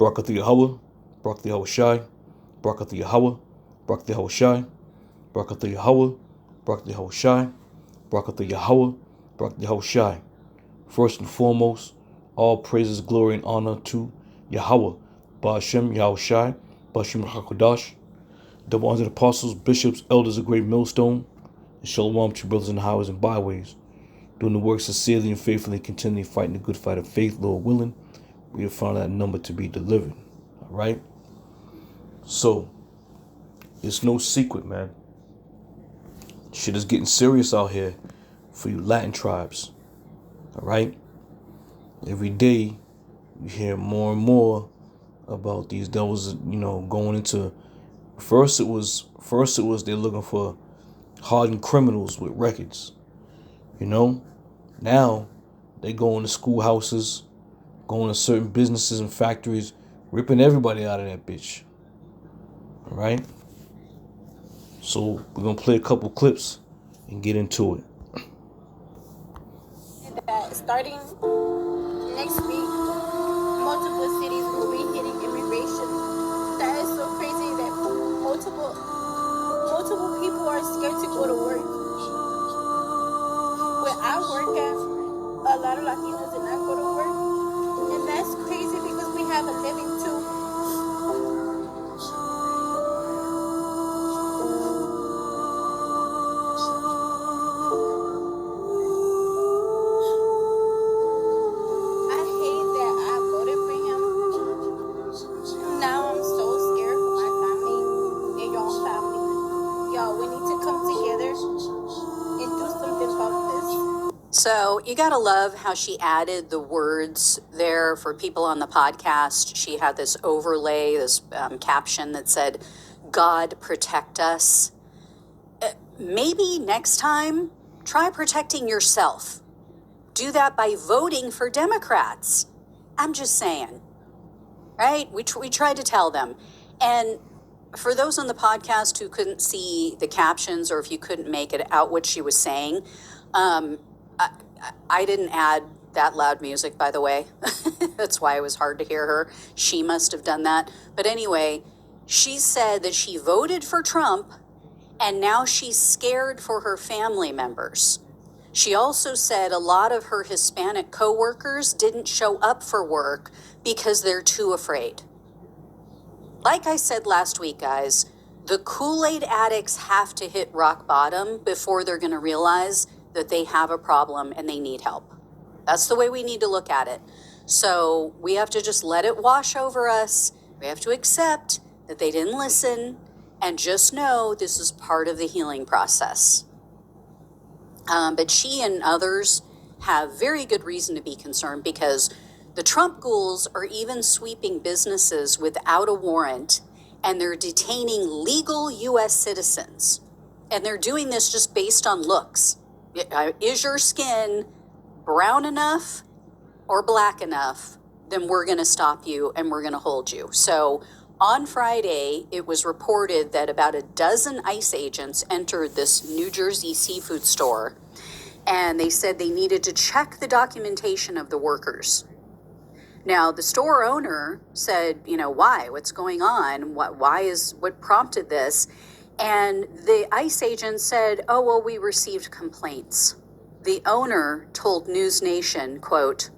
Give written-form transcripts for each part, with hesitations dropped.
Barakathu Yahweh, Barakathu Yahweh Shai, Barakathu Yahweh, Barakathu Yahweh Shai, Barakathu Yahweh, Barakathu Yahweh Shai, Barakathu Yahweh, Barakathu Yahweh Shai. First and foremost, all praises, glory, and honor to Yahweh, Ba'ashem Yahweh Shai, Ba'ashem HaKadosh, double honor to the apostles, bishops, elders of Great Millstone, and shalom to brothers in the highways and byways, doing the work sincerely and faithfully, continually fighting the good fight of faith, Lord willing. We have found that number to be delivered. All right? So, it's no secret, man. Shit is getting serious out here for you Latin tribes. All right? Every day, you hear more and more about these devils, going into... First it was they're looking for hardened criminals with records. Now, they go into schoolhouses, going to certain businesses and factories, ripping everybody out of that bitch. All right? So we're going to play a couple clips and get into it. That starting next week, multiple cities will be hitting immigration. That is so crazy that multiple people are scared to go to work. Where I work at, a lot of Latinos did not go to work. And that's crazy because we have a living too. I hate that I voted for him. Now I'm so scared for my family and y'all family. Y'all, we need to come together and do something about this. So you gotta love how she added the words there for people on the podcast. She had this overlay, this caption that said, "God protect us." Maybe next time, try protecting yourself. Do that by voting for Democrats. I'm just saying, right? We tried to tell them. And for those on the podcast who couldn't see the captions, or if you couldn't make it out what she was saying, I didn't add that loud music, by the way. That's why it was hard to hear her. She must have done that. But anyway, she said that she voted for Trump and now she's scared for her family members. She also said a lot of her Hispanic coworkers didn't show up for work because they're too afraid. Like I said last week, guys, the Kool-Aid addicts have to hit rock bottom before they're going to realize that they have a problem and they need help. That's the way we need to look at it. So we have to just let it wash over us. We have to accept that they didn't listen and just know this is part of the healing process. But she and others have very good reason to be concerned because the Trump ghouls are even sweeping businesses without a warrant, and they're detaining legal U.S. citizens. And they're doing this just based on looks. Is your skin brown enough or black enough? Then we're going to stop you and we're going to hold you. So on Friday, it was reported that about a dozen ICE agents entered this New Jersey seafood store, and they said they needed to check the documentation of the workers. Now, the store owner said, why? What's going on? What prompted this? And the ICE agent said, oh, well, we received complaints. The owner told News Nation, quote,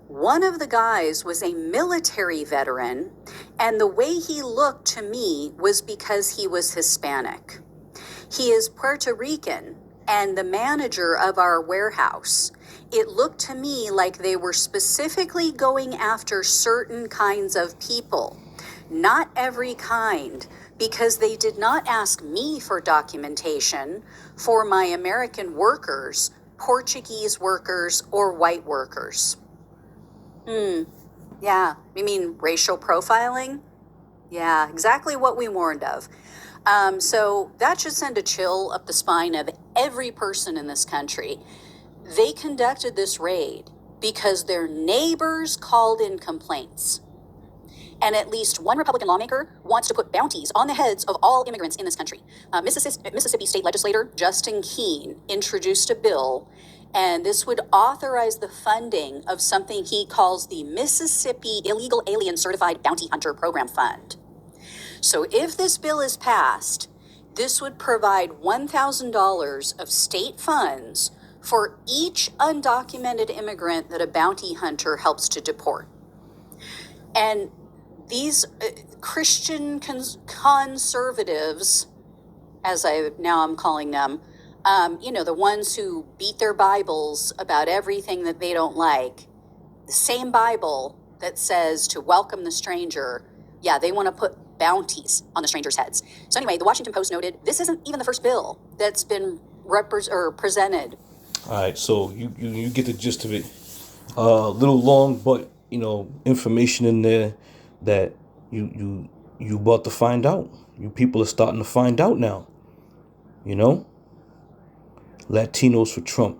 "One of the guys was a military veteran, and the way he looked to me was because he was Hispanic. He is Puerto Rican and the manager of our warehouse. It looked to me like they were specifically going after certain kinds of people, not every kind, because they did not ask me for documentation for my American workers, Portuguese workers, or white workers." Yeah, you mean racial profiling? Yeah, exactly what we warned of. So that should send a chill up the spine of every person in this country. They conducted this raid because their neighbors called in complaints. And at least one Republican lawmaker wants to put bounties on the heads of all immigrants in this country. Mississippi State Legislator Justin Keene introduced a bill And this would authorize the funding of something he calls the Mississippi Illegal Alien Certified Bounty Hunter Program Fund. So if this bill is passed, this would provide $1,000 of state funds for each undocumented immigrant that a bounty hunter helps to deport. And these Christian conservatives, as I'm calling them, the ones who beat their Bibles about everything that they don't like, the same Bible that says to welcome the stranger, yeah, they want to put bounties on the strangers' heads. So anyway, the Washington Post noted, this isn't even the first bill that's been presented. All right, so you get the gist of it. A little long, but information in there that you about to find out. You people are starting to find out now. Latinos for Trump.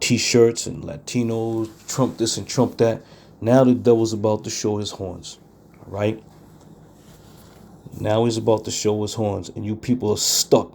T-shirts and Latinos, Trump this and Trump that. Now the devil's about to show his horns. All right? Now he's about to show his horns, and you people are stuck.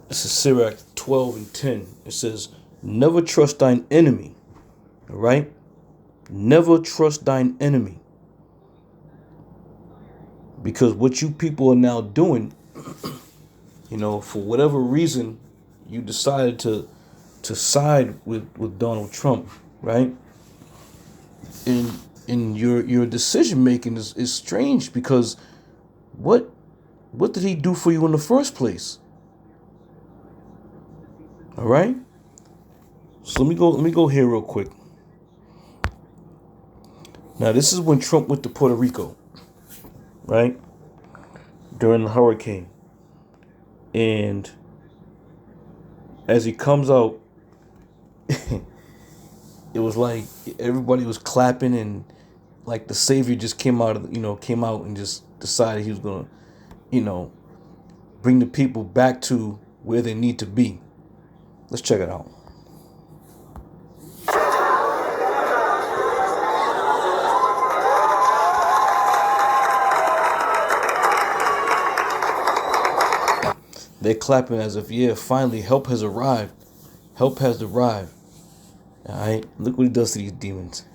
This is Sirach 12:10. It says, never trust thine enemy. All right? Never trust thine enemy. Because what you people are now doing, for whatever reason, you decided to side with Donald Trump, right? And your decision making is strange, because what did he do for you in the first place? All right? So let me go here real quick. Now, this is when Trump went to Puerto Rico, right? During the hurricane. And as he comes out, it was like everybody was clapping, and like the savior just came out and just decided he was going to, bring the people back to where they need to be. Let's check it out. They're clapping as if, yeah, finally help has arrived. Help has arrived. All right, look what he does to these demons.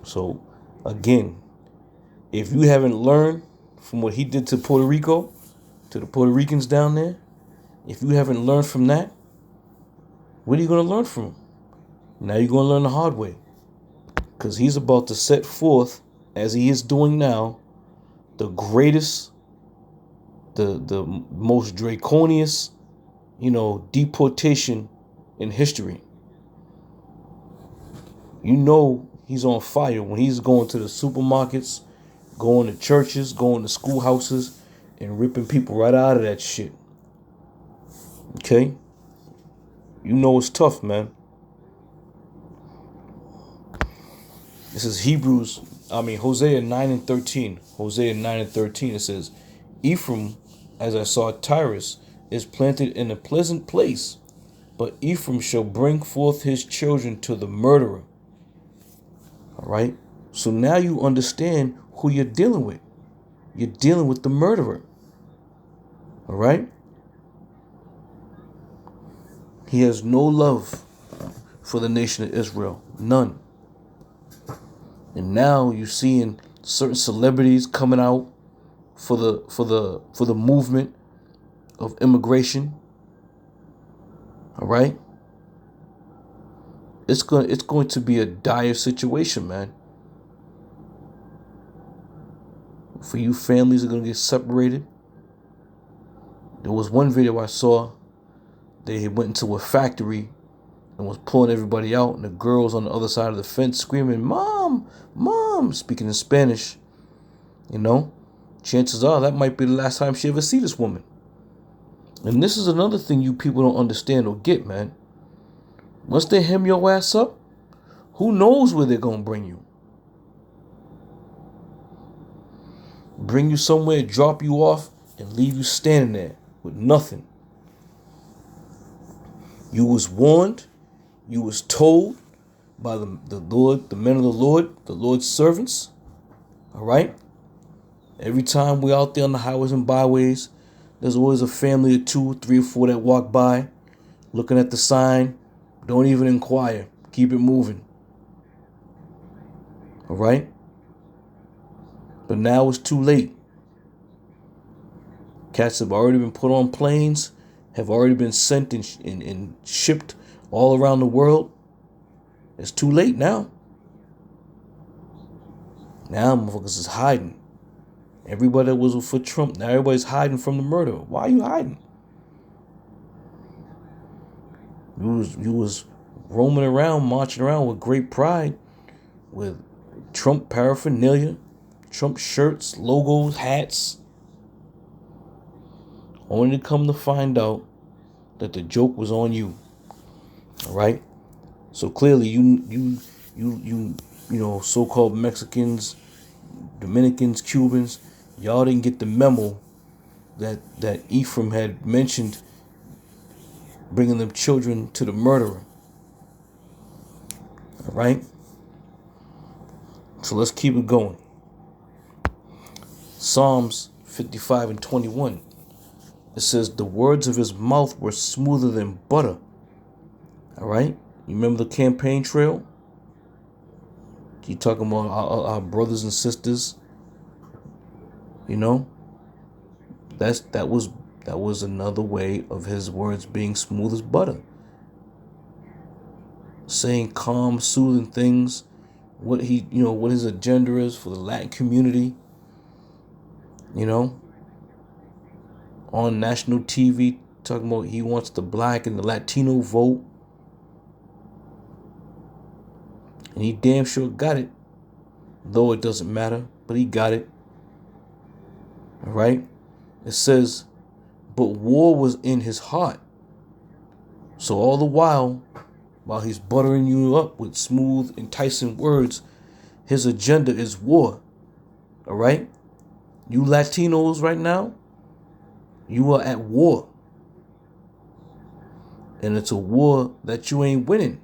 So again, if you haven't learned from what he did to Puerto Rico, to the Puerto Ricans down there, if you haven't learned from that, what are you going to learn from him? Now you're going to learn the hard way, because he's about to set forth, as he is doing now, the greatest, the most draconian, deportation in history. He's on fire when he's going to the supermarkets, going to churches, going to schoolhouses, and ripping people right out of that shit. Okay? It's tough, man. This is Hosea 9:13. Hosea 9:13, it says, Ephraim, as I saw Tyrus, is planted in a pleasant place, but Ephraim shall bring forth his children to the murderer. All right? So now you understand who you're dealing with. You're dealing with the murderer. All right? He has no love for the nation of Israel. None. And now you're seeing certain celebrities coming out for the movement of immigration. All right? It's going to be a dire situation, man. For you, families are going to get separated. There was one video I saw. They went into a factory and was pulling everybody out, and the girls on the other side of the fence screaming, "Mom, Mom," speaking in Spanish. Chances are that might be the last time she ever see this woman. And this is another thing you people don't understand or get, man. Once they hem your ass up, who knows where they're going to bring you? Bring you somewhere, drop you off, and leave you standing there with nothing. You was warned, you was told by the Lord, the men of the Lord's servants. All right? Every time we're out there on the highways and byways, there's always a family of 2, 3, or 4 that walk by, looking at the sign. Don't even inquire. Keep it moving. All right? But now it's too late. Cats have already been put on planes, have already been sent and shipped all around the world. It's too late now. Now motherfuckers is hiding. Everybody that was for Trump, now everybody's hiding from the murder. Why are you hiding? You was roaming around, marching around with great pride, with Trump paraphernalia, Trump shirts, logos, hats. Only to come to find out that the joke was on you. All right? So clearly you know, so-called Mexicans, Dominicans, Cubans, y'all didn't get the memo that Ephraim had mentioned bringing them children to the murderer. All right? So let's keep it going. Psalms 55 and 21. It says, the words of his mouth were smoother than butter. All right? You remember the campaign trail? You talking about our brothers and sisters? You know? That was another way of his words being smooth as butter. Saying calm, soothing things. What his agenda is for the Latin community. You know? On national TV, talking about he wants the black and the Latino vote. And he damn sure got it. Though it doesn't matter, but he got it. All right? It says, but war was in his heart. So all the while he's buttering you up with smooth, enticing words, his agenda is war. All right? You Latinos right now, you are at war. And it's a war that you ain't winning.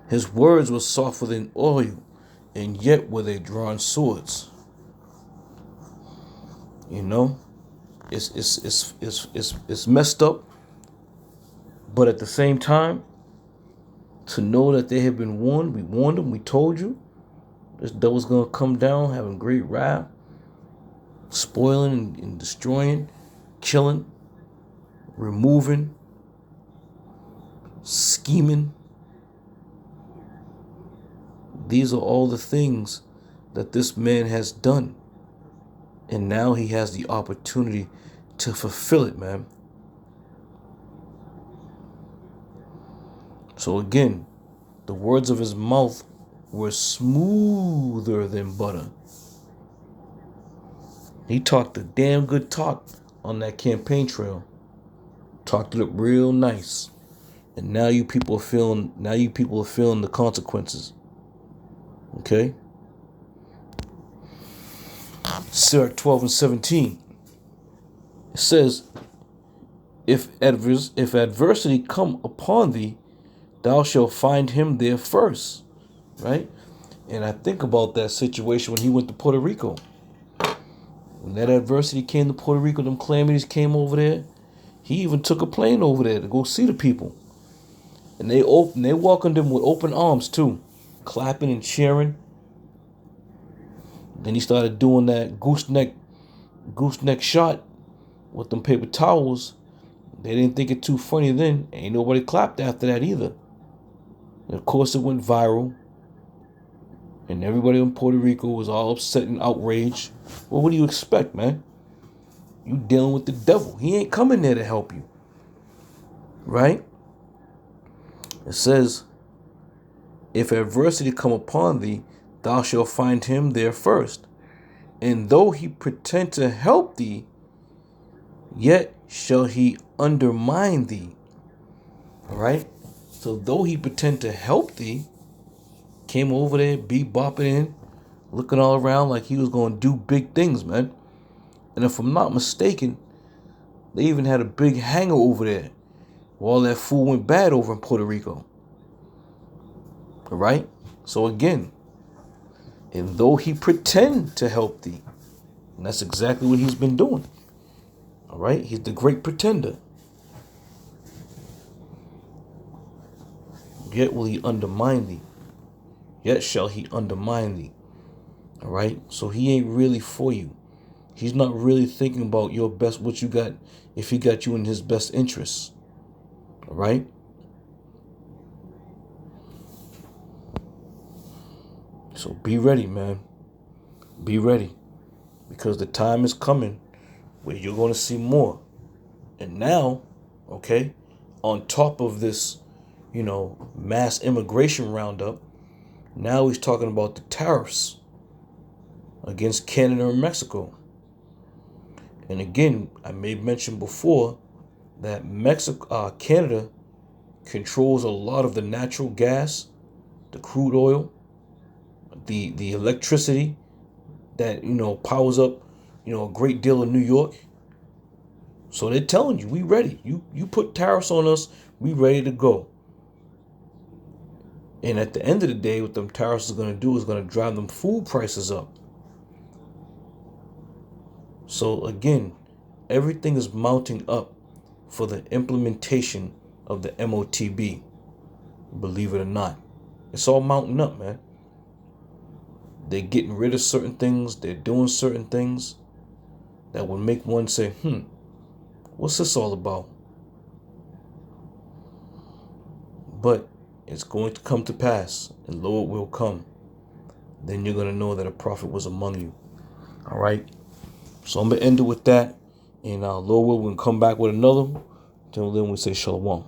His words were softer than oil, and yet were they drawn swords. You know, it's messed up, but at the same time, to know that they have been warned, we warned them, we told you, this devil's gonna come down, having great wrath, spoiling and destroying, killing, removing, scheming. These are all the things that this man has done. And now he has the opportunity to fulfill it, man. So again, the words of his mouth were smoother than butter. He talked a damn good talk on that campaign trail. Talked it up real nice. And now you people are feeling the consequences. Okay? Sirach 12 and 17. It says, if adversity come upon thee, thou shalt find him there first. Right? And I think about that situation when he went to Puerto Rico. When that adversity came to Puerto Rico, them calamities came over there, he even took a plane over there to go see the people. And they welcomed him with open arms too, clapping and cheering. Then he started doing that gooseneck shot with them paper towels. They didn't think it too funny then. Ain't nobody clapped after that either. And of course it went viral. And everybody in Puerto Rico was all upset and outraged. Well, what do you expect, man? You dealing with the devil. He ain't coming there to help you. Right? It says, if adversity come upon thee, thou shalt find him there first. And though he pretend to help thee, yet shall he undermine thee. All right? So though he pretend to help thee, came over there, bebopping in, looking all around like he was going to do big things, man. And if I'm not mistaken, they even had a big hangar over there while all that fool went bad over in Puerto Rico. All right? So again, and though he pretend to help thee, and that's exactly what he's been doing. All right? He's the great pretender. Yet will he undermine thee. Yet shall he undermine thee. All right? So he ain't really for you. He's not really thinking about your best, what you got, if he got you in his best interests. All right? So be ready, man. Be ready. Because the time is coming where you're going to see more. And now, okay, on top of this, mass immigration roundup, now he's talking about the tariffs against Canada and Mexico. And again, I made mention before that Canada controls a lot of the natural gas, the crude oil, the electricity that, powers up, a great deal of New York. So they're telling you, we ready. You put tariffs on us, we ready to go. And at the end of the day, what them tariffs are going to do is going to drive them food prices up. So again, everything is mounting up for the implementation of the MOTB. Believe it or not. It's all mounting up, man. They're getting rid of certain things. They're doing certain things that would make one say, what's this all about? But it's going to come to pass, and lo, it will come. Then you're going to know that a prophet was among you. All right? So I'm going to end it with that. And Lord will, we'll come back with another. Until then, we say shalom.